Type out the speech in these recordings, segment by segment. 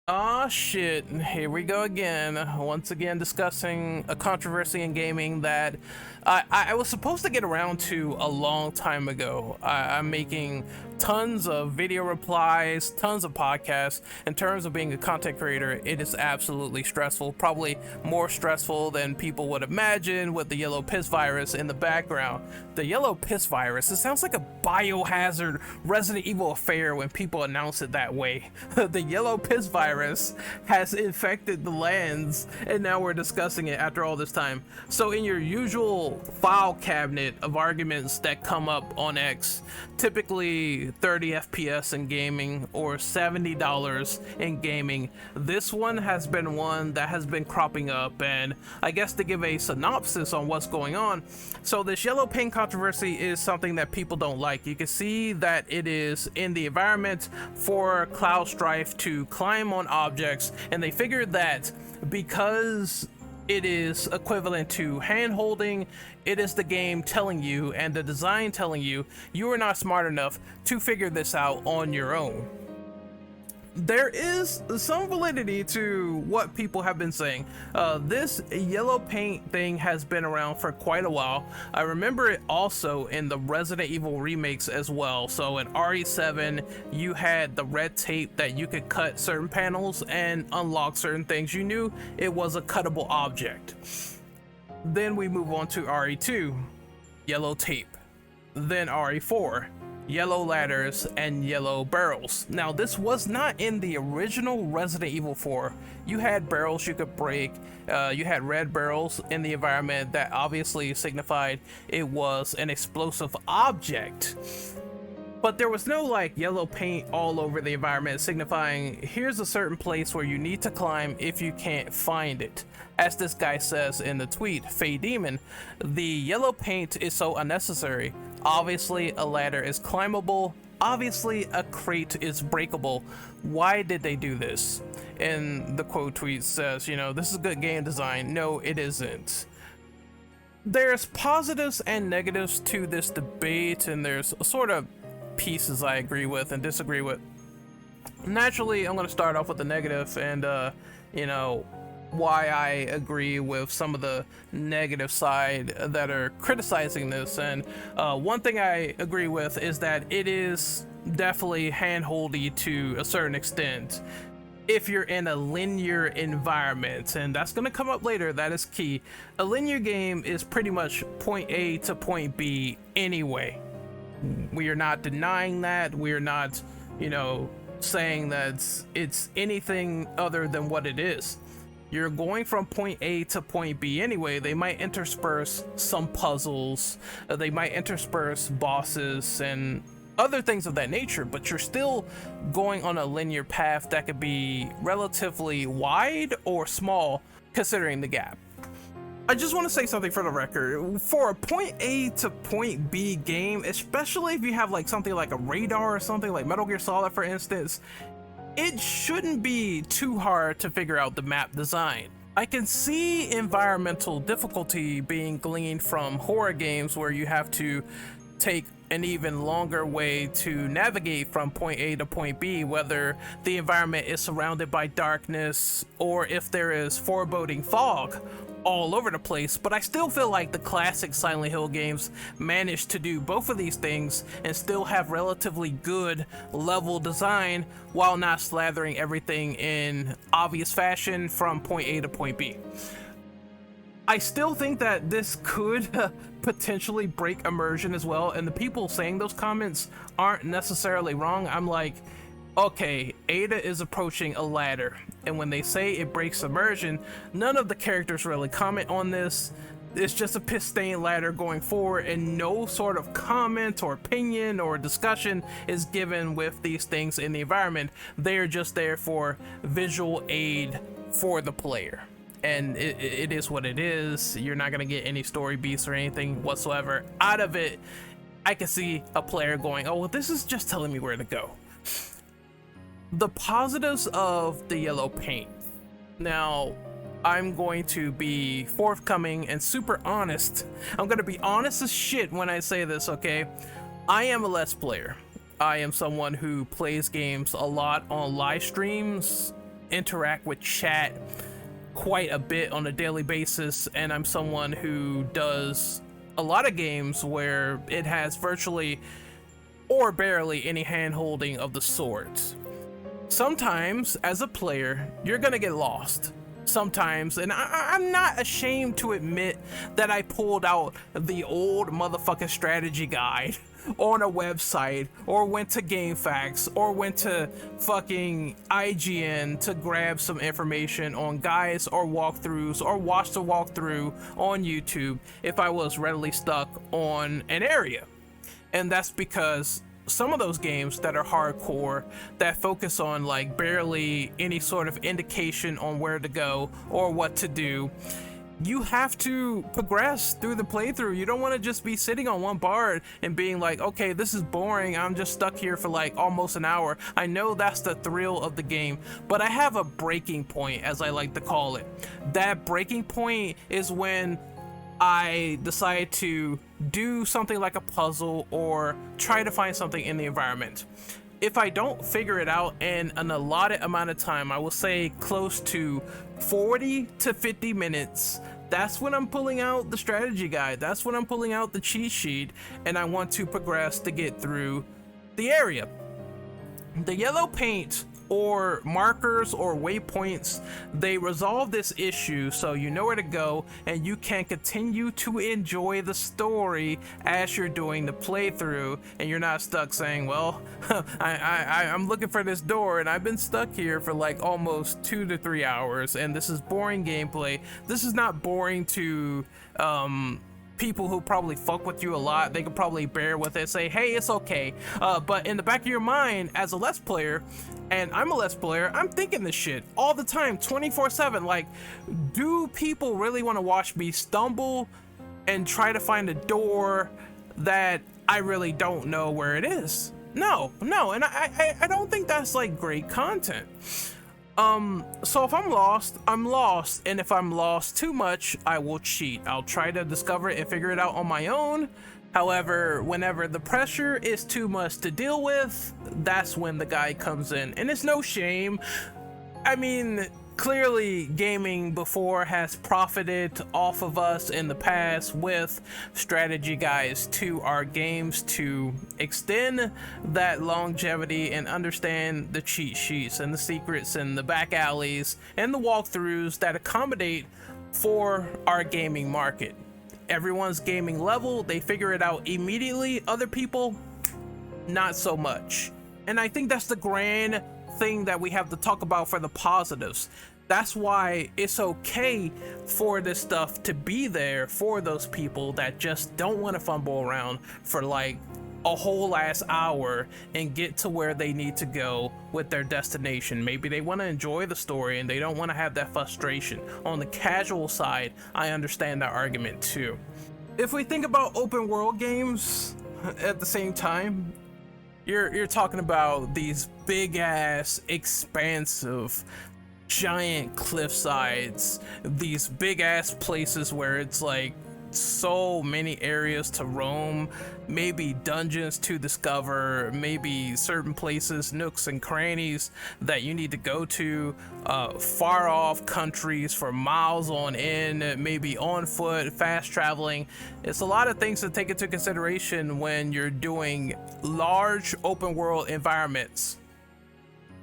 Ah shit, here we go again. Once again discussing a controversy in gaming that I was supposed to get around to a long time ago. I'm making tons of video replies, tons of podcasts. In terms of being a content creator, it is absolutely stressful, probably more stressful than people would imagine with the yellow piss virus in the background. The yellow piss virus, it sounds like a biohazard Resident Evil affair when people announce it that way. The yellow piss virus has infected the lands, and now we're discussing it after all this time. So in your usual file cabinet of arguments that come up on X, typically 30 FPS in gaming or $70 in gaming, this one has been one that has been cropping up. And I guess to give a synopsis on what's going on, so this yellow paint controversy is something that people don't like. You can see that it is in the environment for Cloud Strife to climb on objects, and they figured that because it is equivalent to hand holding, it is the game telling you and the design telling you you are not smart enough to figure this out on your own. There is some validity to what people have been saying. This yellow paint thing has been around for quite a while. I remember it also in the Resident Evil remakes as well. So in RE7, you had the red tape that you could cut certain panels and unlock certain things. You knew it was a cuttable object. Then we move on to RE2, yellow tape. Then RE4, yellow ladders and yellow barrels. Now this was not in the original Resident Evil 4. You had barrels you could break. You had red barrels in the environment that obviously signified it was an explosive object. But there was no like yellow paint all over the environment signifying here's a certain place where you need to climb if you can't find it. As this guy says in the tweet, Faye Demon, the yellow paint is so unnecessary. Obviously a ladder is climbable. Obviously a crate is breakable. Why did they do this? And the quote tweet says, you know, this is good game design. No, it isn't. There's positives and negatives to this debate, and there's sort of pieces I agree with and disagree with. Naturally, I'm going to start off with the negative and, you know, why I agree with some of the negative side that are criticizing this. And one thing I agree with is that it is definitely handholdy to a certain extent if you're in a linear environment, and that's going to come up later. That is key. A linear game is pretty much point A to point B anyway. We are not denying that. We are not, you know, saying that it's anything other than what it is. You're going from point A to point B anyway. They might intersperse some puzzles, they might intersperse bosses and other things of that nature, but you're still going on a linear path that could be relatively wide or small considering the gap. I just want to say something for the record. For a point A to point B game, especially if you have like something like a radar or something like Metal Gear Solid, for instance, it shouldn't be too hard to figure out the map design. I can see environmental difficulty being gleaned from horror games where you have to take an even longer way to navigate from point A to point B, whether the environment is surrounded by darkness or if there is foreboding fog all over the place. But I still feel like the classic Silent Hill games managed to do both of these things and still have relatively good level design while not slathering everything in obvious fashion from point A to point B. I still think that this could potentially break immersion as well, and the people saying those comments aren't necessarily wrong. I'm like, okay, Ada is approaching a ladder, and when they say it breaks immersion, none of the characters really comment on this. It's just a piss-stained ladder going forward, and no sort of comment or opinion or discussion is given with these things in the environment. They're just there for visual aid for the player. And it is what it is. You're not going to get any story beats or anything whatsoever out of it. I can see a player going, oh, well, this is just telling me where to go. The positives of the yellow paint. Now, I'm going to be forthcoming and super honest. I'm going to be honest as shit when I say this, okay? I am a Let's Player. I am someone who plays games a lot on live streams interact with chat quite a bit on a daily basis, and I'm someone who does a lot of games where it has virtually or barely any hand-holding of the sort. Sometimes, as a player, you're gonna get lost. Sometimes, and I'm not ashamed to admit that I pulled out the old motherfucking strategy guide on a website, or went to GameFAQs, or went to fucking IGN to grab some information on guides or walkthroughs, or watched a walkthrough on YouTube if I was readily stuck on an area. And that's because some of those games that are hardcore, that focus on like barely any sort of indication on where to go or what to do, you have to progress through the playthrough. You don't want to just be sitting on one bar and being like, okay, this is boring, I'm just stuck here for like almost an hour. I know that's the thrill of the game, but I have a breaking point, as I like to call it. That breaking point is when I decide to do something like a puzzle or try to find something in the environment. If I don't figure it out in an allotted amount of time, I will say close to 40 to 50 minutes, that's when I'm pulling out the strategy guide. That's when I'm pulling out the cheat sheet, and I want to progress to get through the area. The yellow paint or markers or waypoints, they resolve this issue so you know where to go and you can continue to enjoy the story as you're doing the playthrough, and you're not stuck saying, well, I'm looking for this door and I've been stuck here for like almost 2 to 3 hours and this is boring gameplay. This is not boring to people who probably fuck with you a lot. They could probably bear with it, say, hey, it's okay. But in the back of your mind, as a Let's Player, and I'm a Let's Player, I'm thinking this shit all the time, 24/7. Like, do people really want to watch me stumble and try to find a door that I really don't know where it is? No, and I don't think that's like great content. So if I'm lost, I'm lost, and if I'm lost too much, I will cheat. I'll try to discover it and figure it out on my own. However, whenever the pressure is too much to deal with, that's when the guy comes in, and it's no shame. I mean, clearly gaming before has profited off of us in the past with strategy guides to our games to extend that longevity and understand the cheat sheets and the secrets and the back alleys and the walkthroughs that accommodate for our gaming market. Everyone's gaming level, they figure it out immediately. Other people, not so much. And I think that's the grand thing that we have to talk about for the positives. That's why it's okay for this stuff to be there for those people that just don't want to fumble around for like a whole last hour and get to where they need to go with their destination. Maybe they want to enjoy the story and they don't want to have that frustration. On the casual side, I understand that argument too. If we think about open world games at the same time, you're talking about these big ass, expansive, giant cliff sides, these big ass places where it's like so many areas to roam, maybe dungeons to discover, maybe certain places, nooks and crannies that you need to go to, far off countries for miles on end, maybe on foot, fast traveling. It's a lot of things to take into consideration when you're doing large open world environments.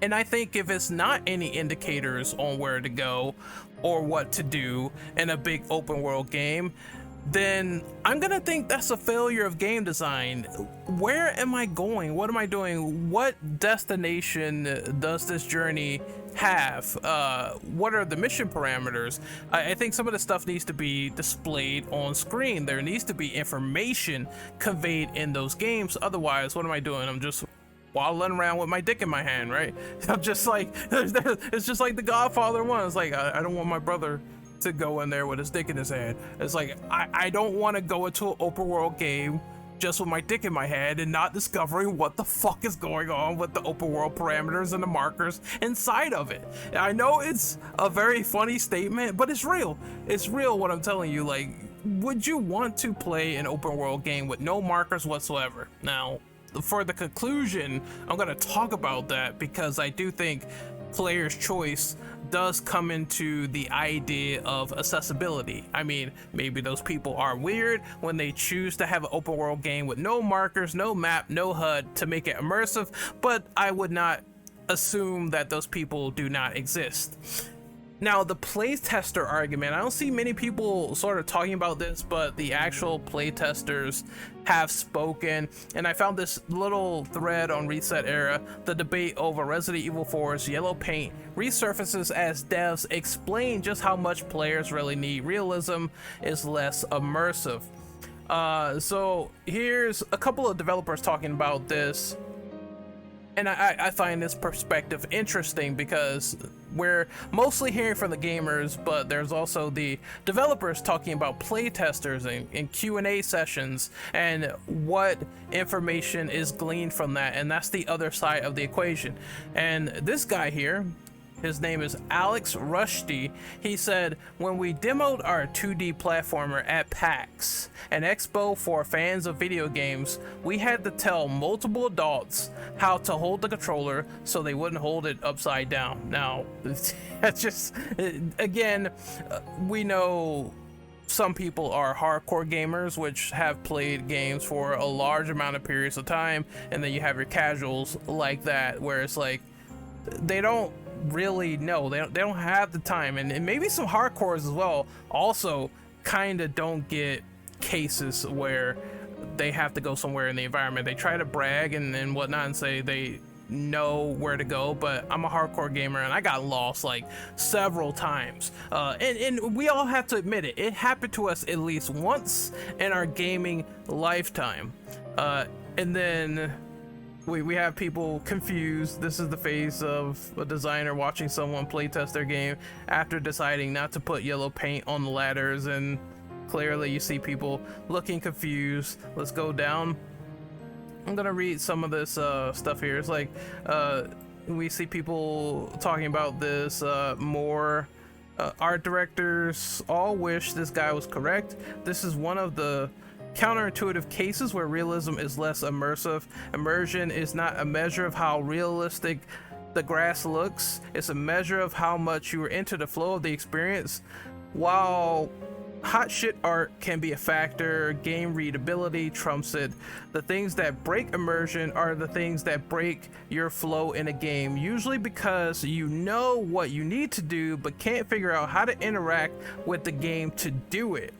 And I think if it's not any indicators on where to go or what to do in a big open world game, then I'm gonna think that's a failure of game design. Where am I going? What am I doing? What destination does this journey have? What are the mission parameters? I think some of the stuff needs to be displayed on screen. There needs to be information conveyed in those games. Otherwise, what am I doing? I'm just waddling around with my dick in my hand, right? I'm just like, it's just like the Godfather one. It's like, I don't want my brother to go in there with his dick in his hand. It's like, I don't want to go into an open world game just with my dick in my hand and not discovering what the fuck is going on with the open world parameters and the markers inside of it. I know it's a very funny statement, but it's real. It's real what I'm telling you. Like, would you want to play an open world game with no markers whatsoever? Now, for the conclusion, I'm going to talk about that because I do think player's choice does come into the idea of accessibility. I mean, maybe those people are weird when they choose to have an open world game with no markers, no map, no HUD to make it immersive, but I would not assume that those people do not exist. Now, the playtester argument, I don't see many people sort of talking about this, but the actual playtesters have spoken, and I found this little thread on Reset Era. The debate over Resident Evil 4's yellow paint resurfaces as devs explain just how much players really need. Realism is less immersive. So here's a couple of developers talking about this. And I find this perspective interesting because we're mostly hearing from the gamers, but there's also the developers talking about playtesters and Q&A sessions and what information is gleaned from that, and that's the other side of the equation. And this guy here, his name is Alex Rushdie. He said, when we demoed our 2D platformer at PAX, an expo for fans of video games, we had to tell multiple adults how to hold the controller so they wouldn't hold it upside down. Now, that's just, again, we know some people are hardcore gamers, which have played games for a large amount of periods of time, and then you have your casuals like that, where it's like, they don't really know, they don't have the time, and maybe some hardcores as well also kind of don't get cases where they have to go somewhere in the environment. They try to brag and whatnot and say they know where to go, but I'm a hardcore gamer and I got lost like several times, and we all have to admit it. It happened to us at least once in our gaming lifetime, and then we have people confused. This is the face of a designer watching someone playtest their game after deciding not to put yellow paint on the ladders, and clearly you see people looking confused. Let's go down. I'm gonna read some of this stuff here. It's like we see people talking about this more. Art directors all wish this guy was correct. This is one of the counterintuitive cases where realism is less immersive. Immersion is not a measure of how realistic the grass looks, it's a measure of how much you are into the flow of the experience. While hot shit art can be a factor, game readability trumps it. The things that break immersion are the things that break your flow in a game, usually because you know what you need to do but can't figure out how to interact with the game to do it.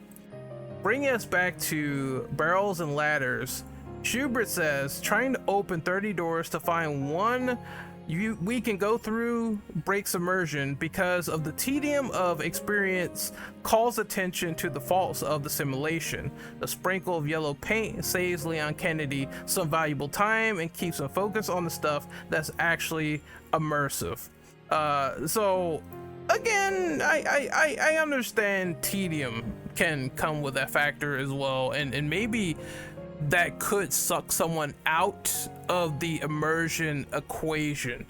Bringing us back to barrels and ladders, Schubert says, trying to open 30 doors to find one we can go through breaks immersion because of the tedium of experience calls attention to the faults of the simulation. The sprinkle of yellow paint saves Leon Kennedy some valuable time and keeps him focused on the stuff that's actually immersive. So again, I understand tedium can come with that factor as well, and maybe that could suck someone out of the immersion equation,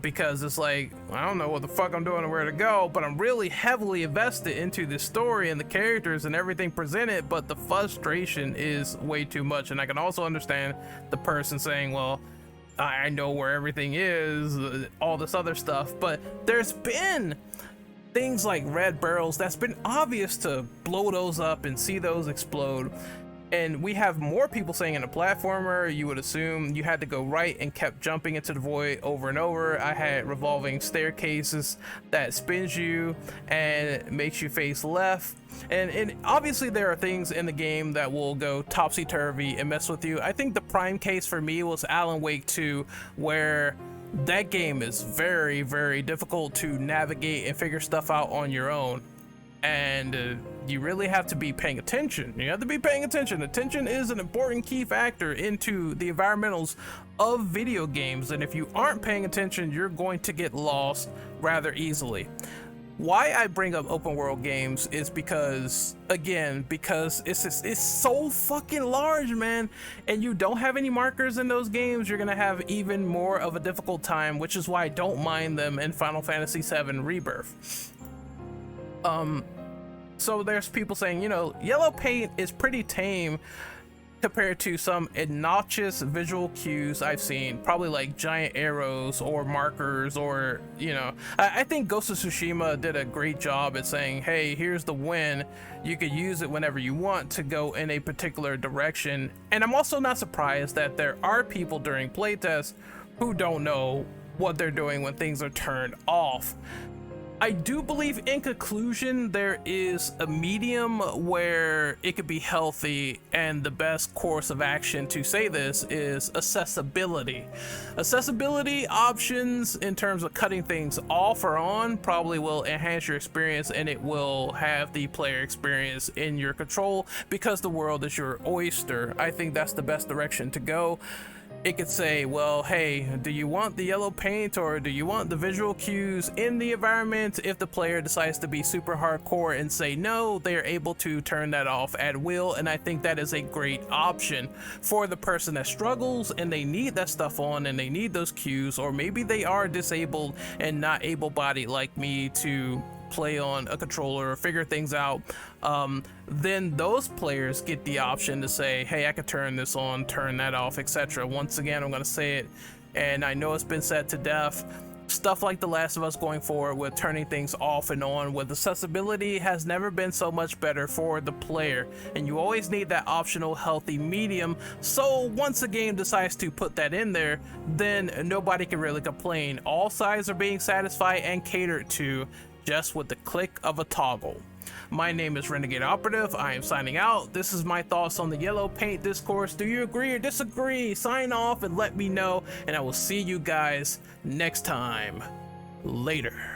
because it's like, I don't know what the fuck I'm doing or where to go, but I'm really heavily invested into the story and the characters and everything presented, but the frustration is way too much. And I can also understand the person saying, well, I know where everything is, all this other stuff, but there's been things like red barrels that's been obvious to blow those up and see those explode. And we have more people saying in a platformer, you would assume you had to go right and kept jumping into the void over and over. I had revolving staircases that spins you and makes you face left. And obviously there are things in the game that will go topsy-turvy and mess with you. I think the prime case for me was Alan Wake 2, where that game is very, very difficult to navigate and figure stuff out on your own. And you really have to be paying attention. You have to be paying attention. Attention is an important key factor into the environmentals of video games. And if you aren't paying attention, you're going to get lost rather easily. Why I bring up open world games is because, again, because it's so fucking large, man. And you don't have any markers in those games, you're gonna have even more of a difficult time, which is why I don't mind them in Final Fantasy VII Rebirth. So there's people saying, you know, yellow paint is pretty tame compared to some obnoxious visual cues I've seen, probably like giant arrows or markers, or, you know, I think Ghost of Tsushima did a great job at saying, hey, here's the wind, you could use it whenever you want to go in a particular direction. And I'm also not surprised that there are people during playtests who don't know what they're doing when things are turned off. I do believe, in conclusion, there is a medium where it could be healthy, and the best course of action to say this is accessibility. Accessibility options in terms of cutting things off or on probably will enhance your experience, and it will have the player experience in your control because the world is your oyster. I think that's the best direction to go. It could say, well, hey, do you want the yellow paint or do you want the visual cues in the environment? If the player decides to be super hardcore and say no, they are able to turn that off at will, and I think that is a great option for the person that struggles and they need that stuff on and they need those cues, or maybe they are disabled and not able-bodied like me to play on a controller or figure things out. Then those players get the option to say, hey, I could turn this on, turn that off, etc. Once again, I'm going to say it, and I know it's been said to death, stuff like The Last of Us going forward with turning things off and on with accessibility has never been so much better for the player, and you always need that optional healthy medium. So once a game decides to put that in there, then nobody can really complain. All sides are being satisfied and catered to just with the click of a toggle. My name is Renegade Operative. I am signing out. This is my thoughts on the yellow paint discourse. Do you agree or disagree? Sign off and let me know, and I will see you guys next time. Later.